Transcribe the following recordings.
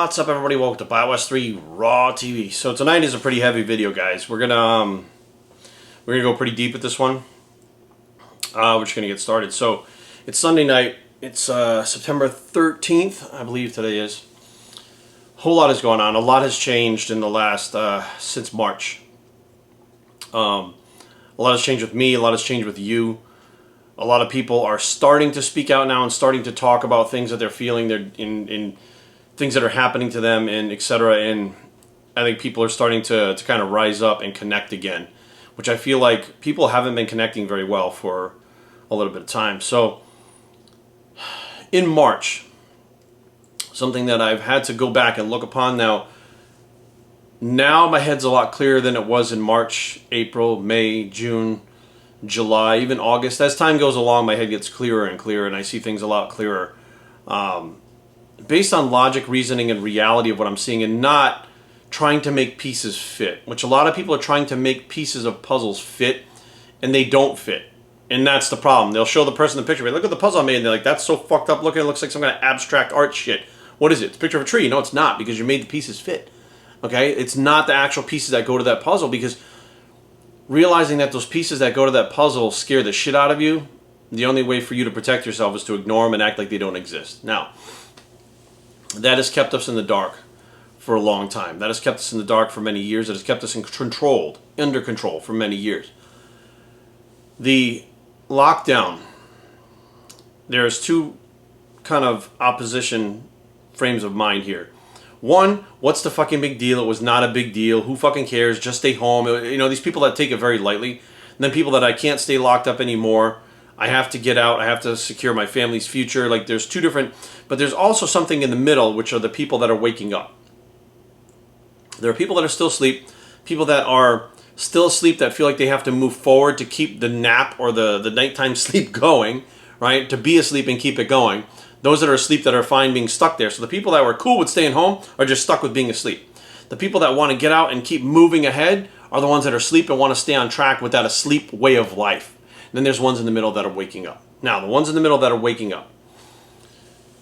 What's up, everybody? Welcome to BioWest 3 Raw TV. So tonight is a pretty heavy video, guys. We're gonna go pretty deep with this one. We're just gonna get started. So it's Sunday night. It's September 13th, I believe today is. A whole lot is going on. A lot has changed in the last since March. A lot has changed with me. A lot has changed with you. A lot of people are starting to speak out now and starting to talk about things that they're feeling. They're in things that are happening to them, and etc. And I think people are starting to kind of rise up and connect again, which I feel like people haven't been connecting very well for a little bit of time. So in March, something that I've had to go back and look upon now my head's a lot clearer than it was in March, April, May, June, July, even August. As time goes along, my head gets clearer and clearer, and I see things a lot clearer. Based on logic, reasoning, and reality of what I'm seeing, and not trying to make pieces fit, which a lot of people are trying to make pieces of puzzles fit, and they don't fit. And that's the problem. They'll show the person the picture, look at the puzzle I made, and they're like, that's so fucked up looking, it looks like some kind of abstract art shit. What is it? It's a picture of a tree. No, it's not, because you made the pieces fit. Okay? It's not the actual pieces that go to that puzzle, because realizing that those pieces that go to that puzzle scare the shit out of you, the only way for you to protect yourself is to ignore them and act like they don't exist. Now, that has kept us in the dark for a long time. That has kept us in the dark for many years. It has kept us under control for many years. The lockdown, there's two kind of opposition frames of mind here. One, what's the fucking big deal? It was not a big deal. Who fucking cares? Just stay home. You know, these people that take it very lightly. And then people that I can't stay locked up anymore. I have to get out. I have to secure my family's future. Like, there's two different... But there's also something in the middle, which are the people that are waking up. There are people that are still asleep. People that are still asleep that feel like they have to move forward to keep the nap or the nighttime sleep going, right? To be asleep and keep it going. Those that are asleep that are fine being stuck there. So the people that were cool with staying home are just stuck with being asleep. The people that want to get out and keep moving ahead are the ones that are asleep and want to stay on track with that asleep way of life. And then there's ones in the middle that are waking up. Now, the ones in the middle that are waking up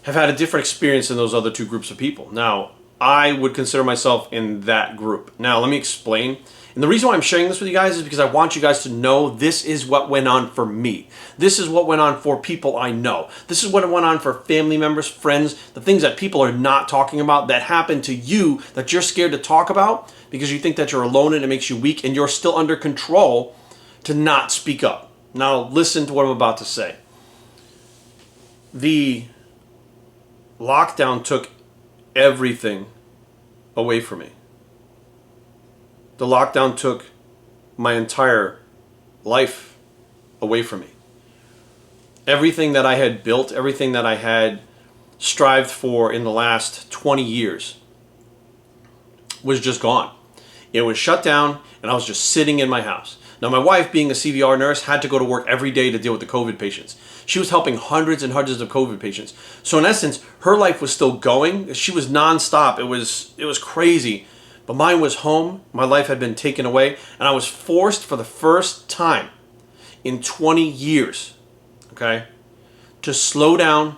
have had a different experience than those other two groups of people. Now, I would consider myself in that group. Now, let me explain. And the reason why I'm sharing this with you guys is because I want you guys to know this is what went on for me. This is what went on for people I know. This is what went on for family members, friends, the things that people are not talking about that happened to you that you're scared to talk about because you think that you're alone and it makes you weak and you're still under control to not speak up. Now, listen to what I'm about to say. The lockdown took everything away from me. The lockdown took my entire life away from me. Everything that I had built, everything that I had strived for in the last 20 years was just gone. It was shut down, and I was just sitting in my house. Now, my wife, being a CVR nurse, had to go to work every day to deal with the COVID patients. She was helping hundreds and hundreds of COVID patients. So in essence, her life was still going. She was nonstop. It was crazy. But mine was home. My life had been taken away. And I was forced for the first time in 20 years, okay, to slow down,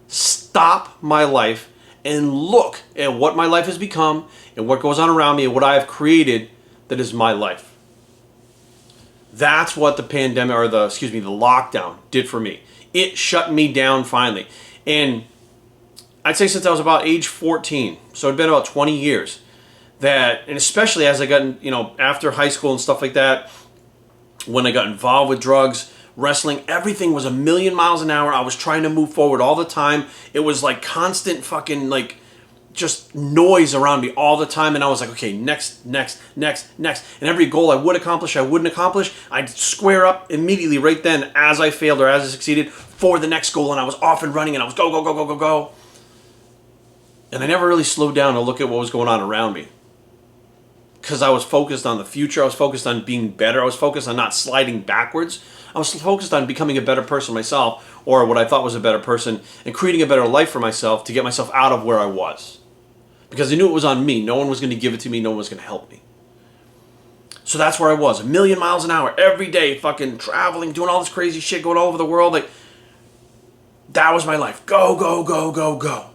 stop my life, and look at what my life has become and what goes on around me and what I have created that is my life. That's what the pandemic, or the lockdown did for me. It shut me down finally. And I'd say since I was about age 14, so it'd been about 20 years, and especially as I got, after high school and stuff like that, when I got involved with drugs, wrestling, everything was a million miles an hour. I was trying to move forward all the time. It was like constant fucking just noise around me all the time, and I was like, okay, next. And every goal I would accomplish, I wouldn't accomplish, I'd square up immediately right then as I failed or as I succeeded for the next goal, and I was off and running, and I was go. And I never really slowed down to look at what was going on around me. Because I was focused on the future, I was focused on being better, I was focused on not sliding backwards, I was focused on becoming a better person myself, or what I thought was a better person, and creating a better life for myself to get myself out of where I was. Because I knew it was on me. No one was going to give it to me. No one was going to help me. So that's where I was. a million miles an hour every day, fucking traveling, doing all this crazy shit, going all over the world. Like, that was my life. Go.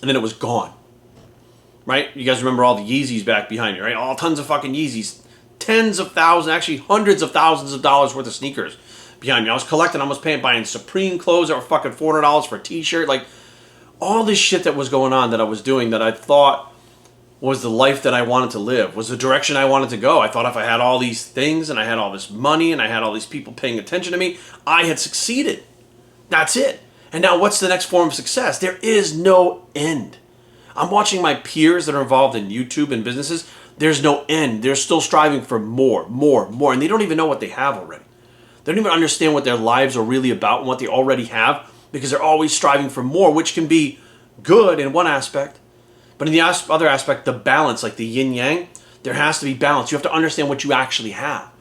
and then it was gone. Right? You guys remember all the Yeezys back behind me, right? All tons of fucking Yeezys. Tens of thousands, actually hundreds of thousands of dollars worth of sneakers behind me. I was collecting, I was buying Supreme clothes that were fucking $400 for a t-shirt. Like, all this shit that was going on that I was doing that I thought was the life that I wanted to live, was the direction I wanted to go. I thought if I had all these things and I had all this money and I had all these people paying attention to me, I had succeeded. That's it. And now what's the next form of success? There is no end. I'm watching my peers that are involved in YouTube and businesses. There's no end. They're still striving for more, more, more. And they don't even know what they have already. They don't even understand what their lives are really about and what they already have, because they're always striving for more, which can be good in one aspect. But in the other aspect, the balance, like the yin-yang, there has to be balance. You have to understand what you actually have.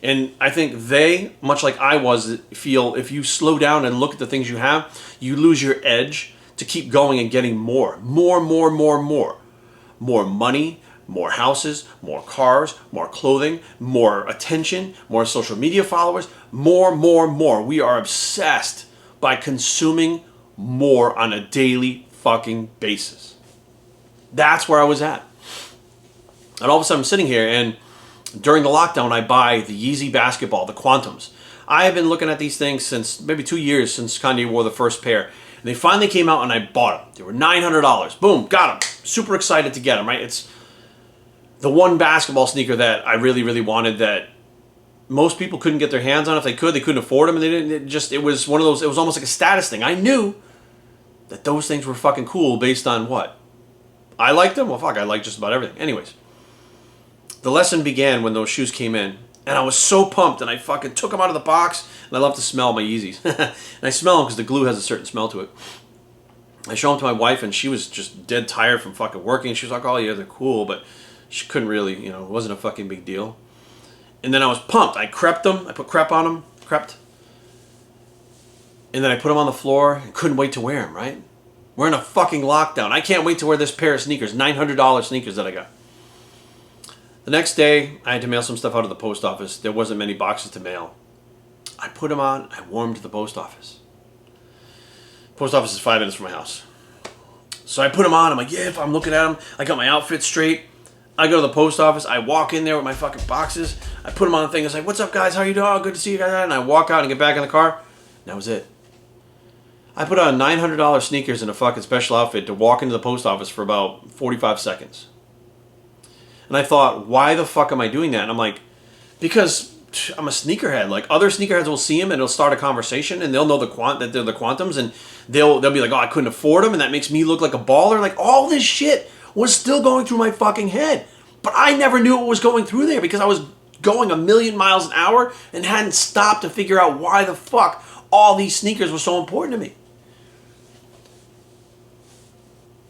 And I think they, much like I was, feel if you slow down and look at the things you have, you lose your edge to keep going and getting more. More money, more houses, more cars, more clothing, more attention, more social media followers, more. We are obsessed by consuming more on a daily fucking basis. That's where I was at. And all of a sudden I'm sitting here, and during the lockdown I buy the Yeezy basketball, the Quantums. I have been looking at these things since maybe 2 years since Kanye wore the first pair. And they finally came out and I bought them. They were $900. Boom, got them. Super excited to get them, right? It's the one basketball sneaker that I really, really wanted, that most people couldn't get their hands on. If they could, they couldn't afford them. And they didn't, it was one of those, it was almost like a status thing. I knew that those things were fucking cool based on what? I liked them? Well, fuck, I like just about everything. Anyways, the lesson began when those shoes came in. And I was so pumped, and I fucking took them out of the box, and I love to smell my Yeezys. And I smell them because the glue has a certain smell to it. I show them to my wife, and she was just dead tired from fucking working. She was like, oh yeah, they're cool, but she couldn't really, it wasn't a fucking big deal. And then I was pumped. I crepped them. I put crep on them. Crept. And then I put them on the floor and couldn't wait to wear them, right? We're in a fucking lockdown. I can't wait to wear this pair of sneakers, $900 sneakers that I got. The next day, I had to mail some stuff out of the post office. There wasn't many boxes to mail. I put them on. I wore them to the post office. Post office is 5 minutes from my house. So I put them on. I'm like, yeah, if I'm looking at them, I got my outfit straight. I go to the post office. I walk in there with my fucking boxes. I put them on the thing. I was like, what's up, guys? How you doing? Oh, good to see you guys. And I walk out and get back in the car. And that was it. I put on $900 sneakers and a fucking special outfit to walk into the post office for about 45 seconds. And I thought, why the fuck am I doing that? And I'm like, because I'm a sneakerhead. Like, other sneakerheads will see them and it'll start a conversation and they'll know that they're the Quantums, and they'll be like, oh, I couldn't afford them and that makes me look like a baller. Like, all this shit was still going through my fucking head. But I never knew what was going through there because I was going 1,000,000 miles an hour and hadn't stopped to figure out why the fuck all these sneakers were so important to me.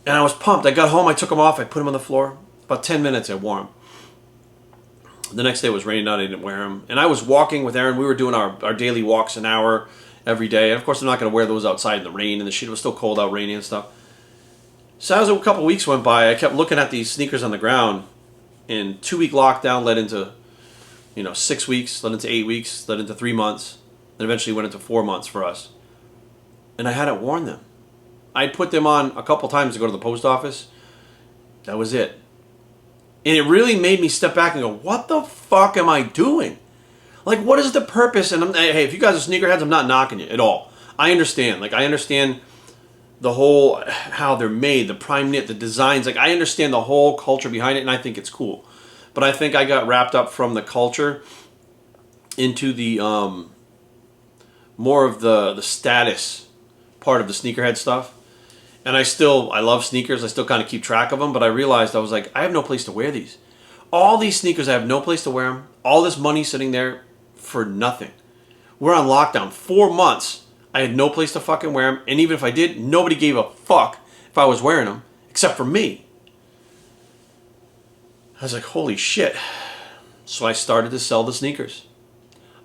And I was pumped. I got home, I took them off, I put them on the floor. About 10 minutes I wore them. The next day it was raining out, I didn't wear them. And I was walking with Aaron. We were doing our daily walks an hour every day. And of course I'm not going to wear those outside in the rain and the shit. It was still cold out, rainy and stuff. So as a couple weeks went by, I kept looking at these sneakers on the ground. And 2-week lockdown led into 6 weeks, led into 8 weeks, led into 3 months. Then eventually went into 4 months for us. And I hadn't worn them. I'd put them on a couple times to go to the post office. That was it. And it really made me step back and go, what the fuck am I doing? Like, what is the purpose? And hey, if you guys are sneakerheads, I'm not knocking you at all. I understand. Like, I understand the whole, how they're made, the prime knit, the designs. Like, I understand the whole culture behind it, and I think it's cool. But I think I got wrapped up from the culture into the more of the status part of the sneakerhead stuff. And I love sneakers. I still kind of keep track of them. But I realized, I was like, I have no place to wear these. All these sneakers, I have no place to wear them. All this money sitting there for nothing. We're on lockdown. 4 months. I had no place to fucking wear them. And even if I did, nobody gave a fuck if I was wearing them. Except for me. I was like, holy shit. So I started to sell the sneakers.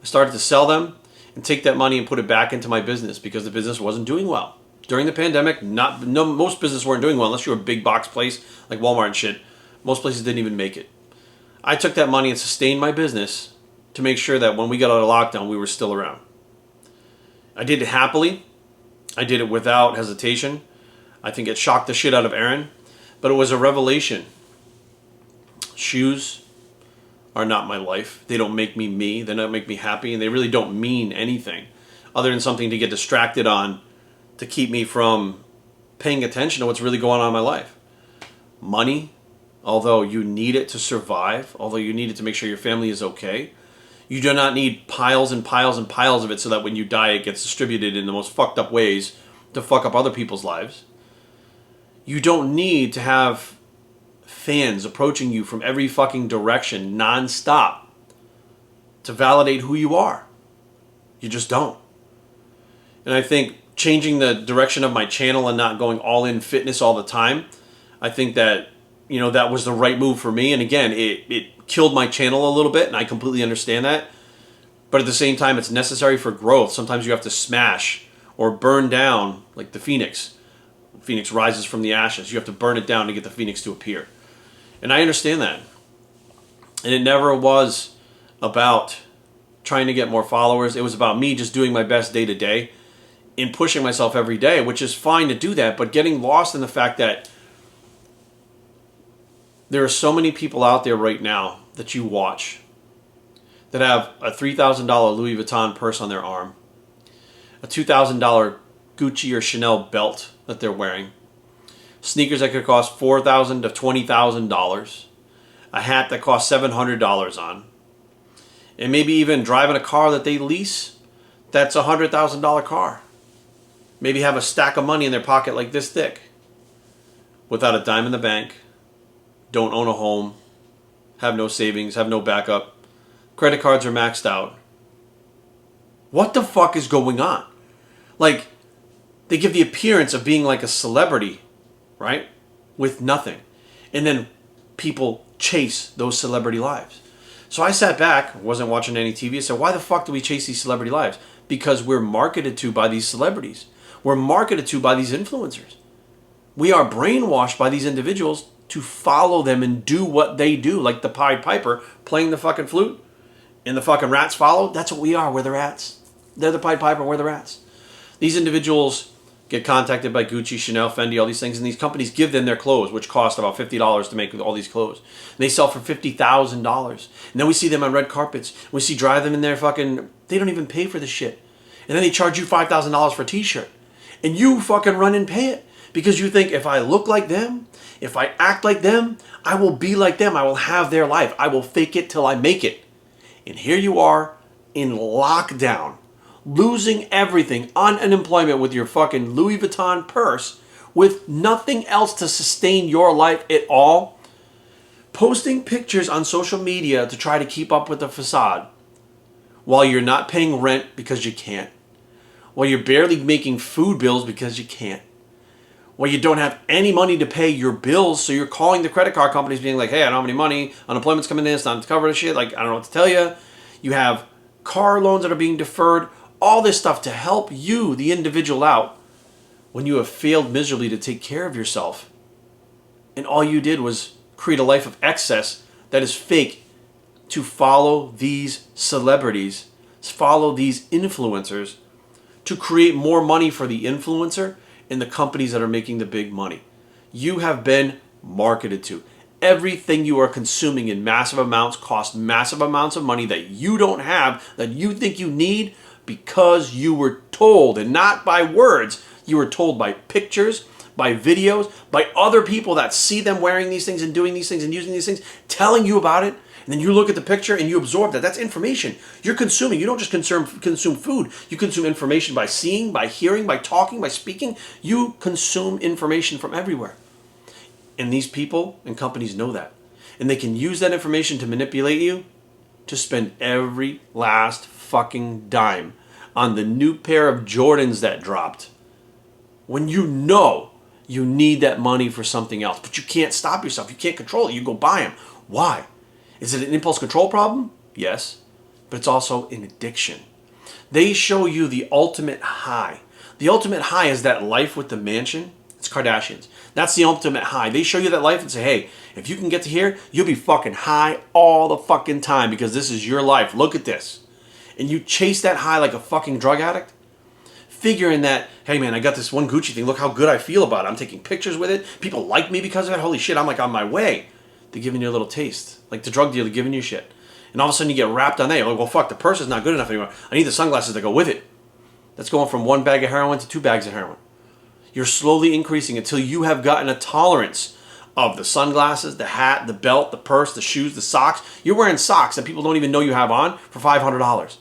I started to sell them and take that money and put it back into my business because the business wasn't doing well. During the pandemic, most businesses weren't doing well unless you were a big box place like Walmart and shit. Most places didn't even make it. I took that money and sustained my business to make sure that when we got out of lockdown, we were still around. I did it happily. I did it without hesitation. I think it shocked the shit out of Aaron, but it was a revelation. Shoes are not my life. They don't make me me. They don't make me happy, and they really don't mean anything other than something to get distracted on to keep me from paying attention to what's really going on in my life. Money, although you need it to survive, although you need it to make sure your family is okay, you do not need piles and piles and piles of it so that when you die it gets distributed in the most fucked up ways to fuck up other people's lives. You don't need to have fans approaching you from every fucking direction non-stop to validate who you are. You just don't. And I think changing the direction of my channel and not going all in fitness all the time, I think that, you know, that was the right move for me. And again, it killed my channel a little bit, and I completely understand that. But at the same time, it's necessary for growth. Sometimes you have to smash or burn down, like the phoenix. Phoenix rises from the ashes. You have to burn it down to get the phoenix to appear. And I understand that. And it never was about trying to get more followers. It was about me just doing my best day to day and pushing myself every day, which is fine to do that, but getting lost in the fact that there are so many people out there right now that you watch that have a $3,000 Louis Vuitton purse on their arm, a $2,000 Gucci or Chanel belt that they're wearing, sneakers that could cost $4,000 to $20,000, a hat that costs $700 on, and maybe even driving a car that they lease that's a $100,000 car. Maybe have a stack of money in their pocket like this thick, without a dime in the bank, don't own a home, have no savings, have no backup, credit cards are maxed out. What the fuck is going on? Like, they give the appearance of being like a celebrity, right? With nothing. And then people chase those celebrity lives. So I sat back, wasn't watching any TV, I said, why the fuck do we chase these celebrity lives? Because we're marketed to by these celebrities. We're marketed to by these influencers. We are brainwashed by these individuals to follow them and do what they do, like the Pied Piper playing the fucking flute and the fucking rats follow. That's what we are. We're the rats. They're the Pied Piper. We're the rats. These individuals get contacted by Gucci, Chanel, Fendi, all these things, and these companies give them their clothes, which cost about $50 to make all these clothes. And they sell for $50,000. And then we see them on red carpets. We see drive them in their fucking, they don't even pay for the shit. And then they charge you $5,000 for a t-shirt. And you fucking run and pay it. Because you think, if I look like them, if I act like them, I will be like them. I will have their life. I will fake it till I make it. And here you are in lockdown, losing everything, on unemployment with your fucking Louis Vuitton purse, with nothing else to sustain your life at all, posting pictures on social media to try to keep up with the facade, while you're not paying rent because you can't, while you're barely making food bills because you can't, while you don't have any money to pay your bills, so you're calling the credit card companies being like, hey, I don't have any money, unemployment's coming in, it's not covered shit, like, I don't know what to tell you. You have car loans that are being deferred, all this stuff to help you, the individual, out when you have failed miserably to take care of yourself. And all you did was create a life of excess that is fake to follow these celebrities, follow these influencers, to create more money for the influencer and the companies that are making the big money. You have been marketed to. Everything you are consuming in massive amounts costs massive amounts of money that you don't have, that you think you need, because you were told, and not by words, you were told by pictures, by videos, by other people that see them wearing these things and doing these things and using these things, telling you about it. And then you look at the picture and you absorb that. That's information. You're consuming. You don't just consume food. You consume information by seeing, by hearing, by talking, by speaking. You consume information from everywhere. And these people and companies know that. And they can use that information to manipulate you to spend every last fucking dime on the new pair of Jordans that dropped, when you know you need that money for something else. But you can't stop yourself. You can't control it. You go buy them. Why? Is it an impulse control problem? Yes. But it's also an addiction. They show you the ultimate high. The ultimate high is that life with the mansion. It's Kardashians. That's the ultimate high. They show you that life and say, hey, if you can get to here, you'll be fucking high all the fucking time because this is your life. Look at this. And you chase that high like a fucking drug addict. figuring that, hey man, I got this one Gucci thing. Look how good I feel about it. I'm taking pictures with it. People like me because of it. Holy shit, I'm like on my way. They're giving you a little taste. Like the drug dealer giving you shit. And all of a sudden you get wrapped on that. You're like, well, fuck, the purse is not good enough anymore. I need the sunglasses that go with it. That's going from 1 bag of heroin to 2 bags of heroin. You're slowly increasing until you have gotten a tolerance of the sunglasses, the hat, the belt, the purse, the shoes, the socks. You're wearing socks that people don't even know you have on for $500.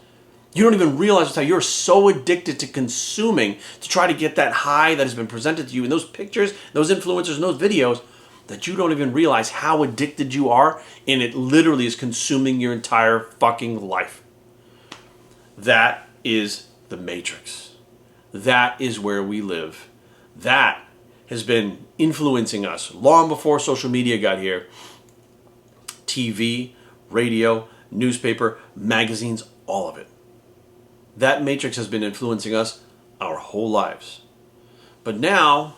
You don't even realize how you're so addicted to consuming to try to get that high that has been presented to you in those pictures, those influencers, and those videos that you don't even realize how addicted you are, and it literally is consuming your entire fucking life. That is the Matrix. That is where we live. That has been influencing us long before social media got here. TV, radio, newspaper, magazines, all of it. That Matrix has been influencing us our whole lives. But now,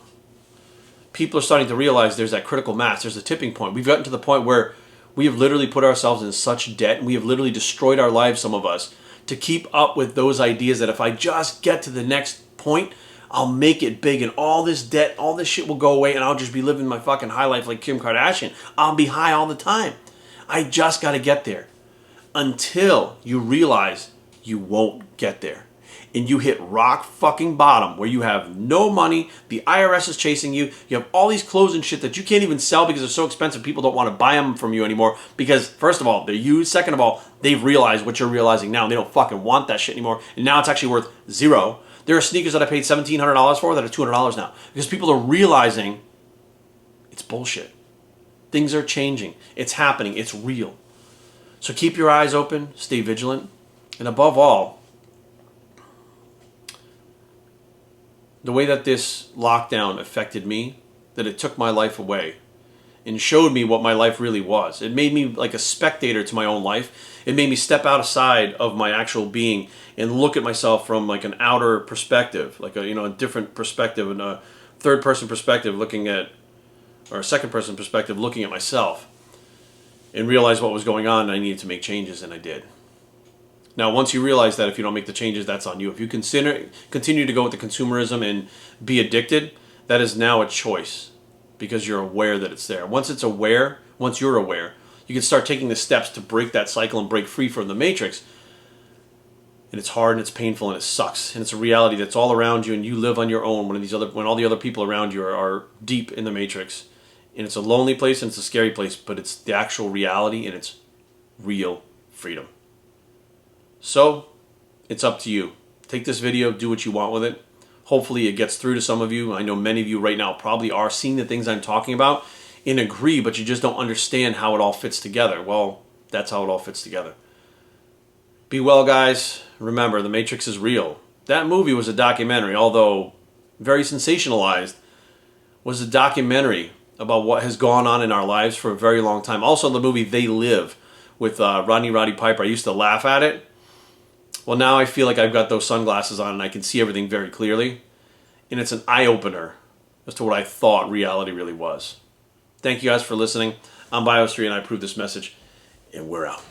people are starting to realize there's that critical mass. There's a tipping point. We've gotten to the point where we have literally put ourselves in such debt, and we have literally destroyed our lives, some of us, to keep up with those ideas that if I just get to the next point, I'll make it big, and all this debt, all this shit will go away, and I'll just be living my fucking high life like Kim Kardashian. I'll be high all the time. I just got to get there. Until you realize you won't get there. And you hit rock fucking bottom where you have no money, the IRS is chasing you, you have all these clothes and shit that you can't even sell because they're so expensive, people don't want to buy them from you anymore because, first of all, they're used, second of all, they've realized what you're realizing now and they don't fucking want that shit anymore, and now it's actually worth zero. There are sneakers that I paid $1,700 for that are $200 now because people are realizing it's bullshit. Things are changing. It's happening. It's real. So keep your eyes open, stay vigilant, and above all, the way that this lockdown affected me, that it took my life away and showed me what my life really was. It made me like a spectator to my own life. It made me step outside of my actual being and look at myself from like an outer perspective, like a different perspective, and a third person perspective looking at, or a second person perspective looking at myself, and realize what was going on and I needed to make changes, and I did. Now, once you realize that if you don't make the changes, that's on you. If you continue to go with the consumerism and be addicted, that is now a choice because you're aware that it's there. Once you're aware, you can start taking the steps to break that cycle and break free from the Matrix. And it's hard and it's painful and it sucks. And it's a reality that's all around you and you live on your own when all the other people around you are deep in the Matrix. And it's a lonely place and it's a scary place, but it's the actual reality and it's real freedom. So, it's up to you. Take this video, do what you want with it. Hopefully it gets through to some of you. I know many of you right now probably are seeing the things I'm talking about and agree, but you just don't understand how it all fits together. Well, that's how it all fits together. Be well, guys. Remember, The Matrix is real. That movie was a documentary, although very sensationalized, was a documentary about what has gone on in our lives for a very long time. Also, the movie They Live with Roddy Piper. I used to laugh at it. Well, now I feel like I've got those sunglasses on and I can see everything very clearly. And it's an eye-opener as to what I thought reality really was. Thank you guys for listening. I'm Biostree and I approve this message. And we're out.